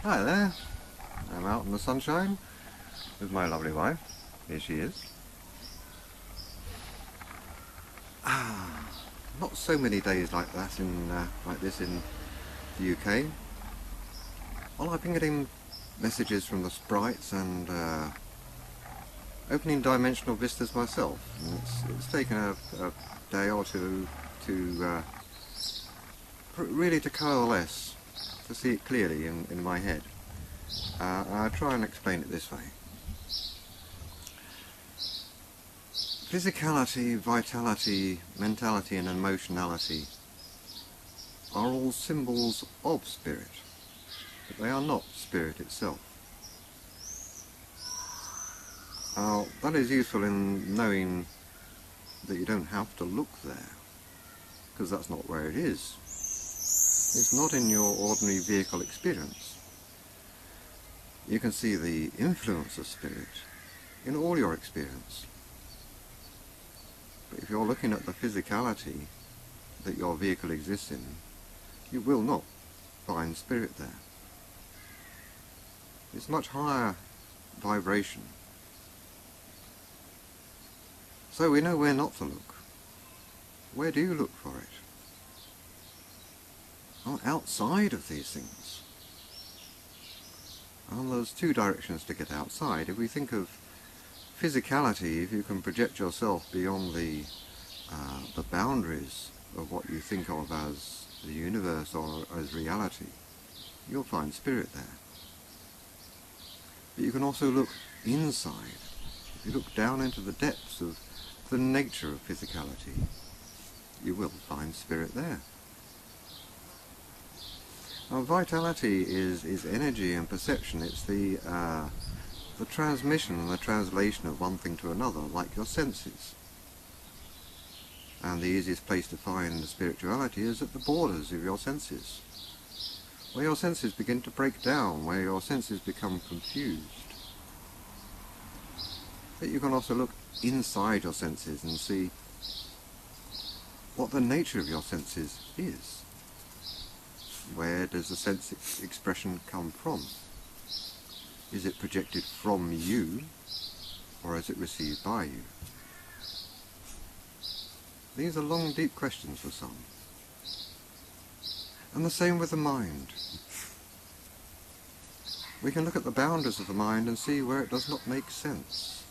Hi there, I'm out in the sunshine with my lovely wife. Here she is. Not so many days like that like this in the UK. Well, I've been getting messages from the sprites and opening dimensional vistas myself. And it's taken a day or two to really to coalesce, to see it clearly in my head. I'll try and explain it this way. Physicality, vitality, mentality and emotionality are all symbols of spirit, but they are not spirit itself. Now, that is useful in knowing that you don't have to look there, because that's not where it is. It's not in your ordinary vehicle experience. You can see the influence of spirit in all your experience. But if you're looking at the physicality that your vehicle exists in, you will not find spirit there. It's much higher vibration. So we know where not to look. Where do you look for it? Oh, outside of these things. And there's two directions to get outside. If we think of physicality, if you can project yourself beyond the boundaries of what you think of as the universe or as reality, you'll find spirit there. But you can also look inside. If you look down into the depths of the nature of physicality, you will find spirit there. Now, vitality is energy and perception. It's the transmission and the translation of one thing to another, like your senses. And the easiest place to find spirituality is at the borders of your senses, where your senses begin to break down, where your senses become confused. But you can also look inside your senses and see what the nature of your senses is. Where does the sense expression come from? Is it projected from you, or is it received by you? These are long, deep questions for some. And the same with the mind. We can look at the boundaries of the mind and see where it does not make sense,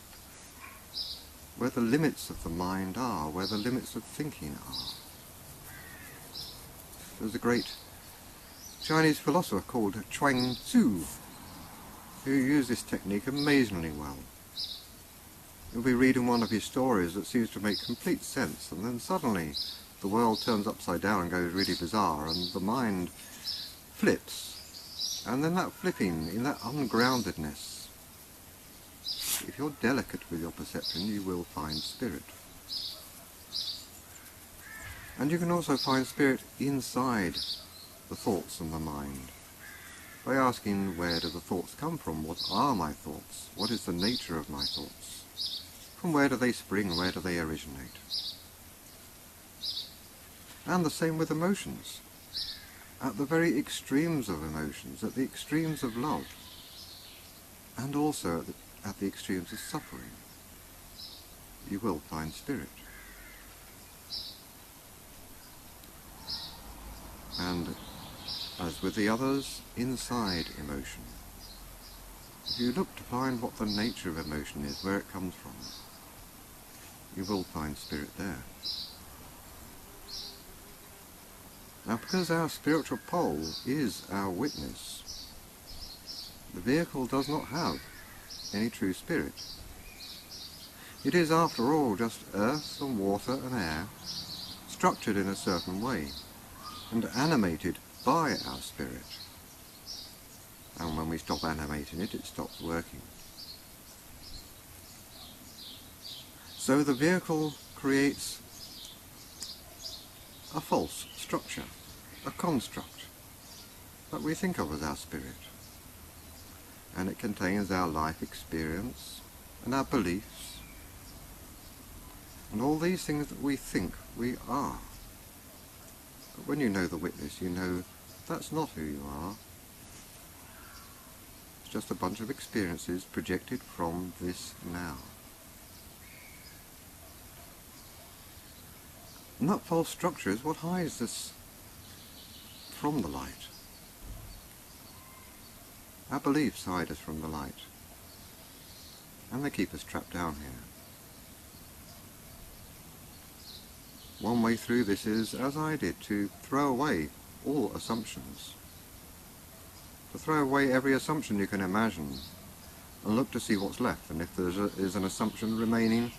where the limits of the mind are, where the limits of thinking are. There's a great Chinese philosopher called Chuang Tzu, who used this technique amazingly well. You'll be reading one of his stories that seems to make complete sense, and then suddenly the world turns upside down and goes really bizarre, and the mind flips. And then that flipping, in that ungroundedness, if you're delicate with your perception, you will find spirit. And you can also find spirit inside the thoughts and the mind, by asking, where do the thoughts come from? What are my thoughts? What is the nature of my thoughts? From where do they spring? Where do they originate? And the same with emotions. At the very extremes of emotions, at the extremes of love, and also at the extremes of suffering, you will find spirit. And as with the others, inside emotion. If you look to find what the nature of emotion is, where it comes from, you will find spirit there. Now, because our spiritual pole is our witness, the vehicle does not have any true spirit. It is, after all, just earth and water and air, structured in a certain way, and animated by our spirit. And when we stop animating it, it stops working. So the vehicle creates a false structure, a construct that we think of as our spirit. And it contains our life experience and our beliefs and all these things that we think we are. But when you know the witness, you know that's not who you are. It's just a bunch of experiences projected from this now. And that false structure is what hides us from the light. Our beliefs hide us from the light, and they keep us trapped down here. One way through this is, as I did, to throw away all assumptions. To throw away every assumption you can imagine, and look to see what's left, and if there is an assumption remaining,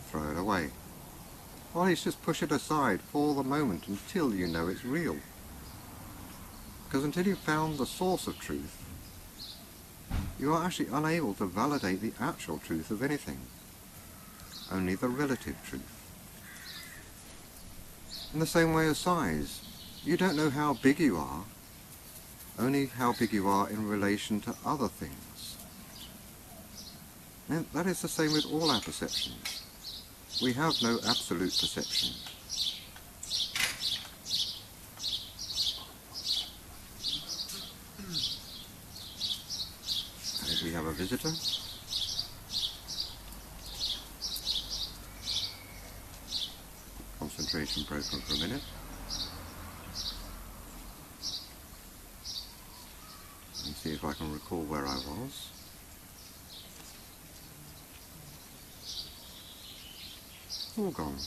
throw it away. Or at least just push it aside for the moment until you know it's real. Because until you've found the source of truth, you are actually unable to validate the actual truth of anything, only the relative truth. In the same way as size, you don't know how big you are, only how big you are in relation to other things. And that is the same with all our perceptions. We have no absolute perception. And we have a visitor. Concentration broken for a minute. And see if I can recall where I was. All gone.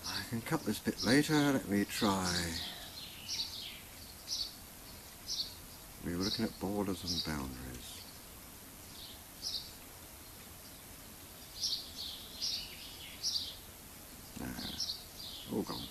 I can cut this bit later. Let me try. We were looking at borders and boundaries. Nah, all gone.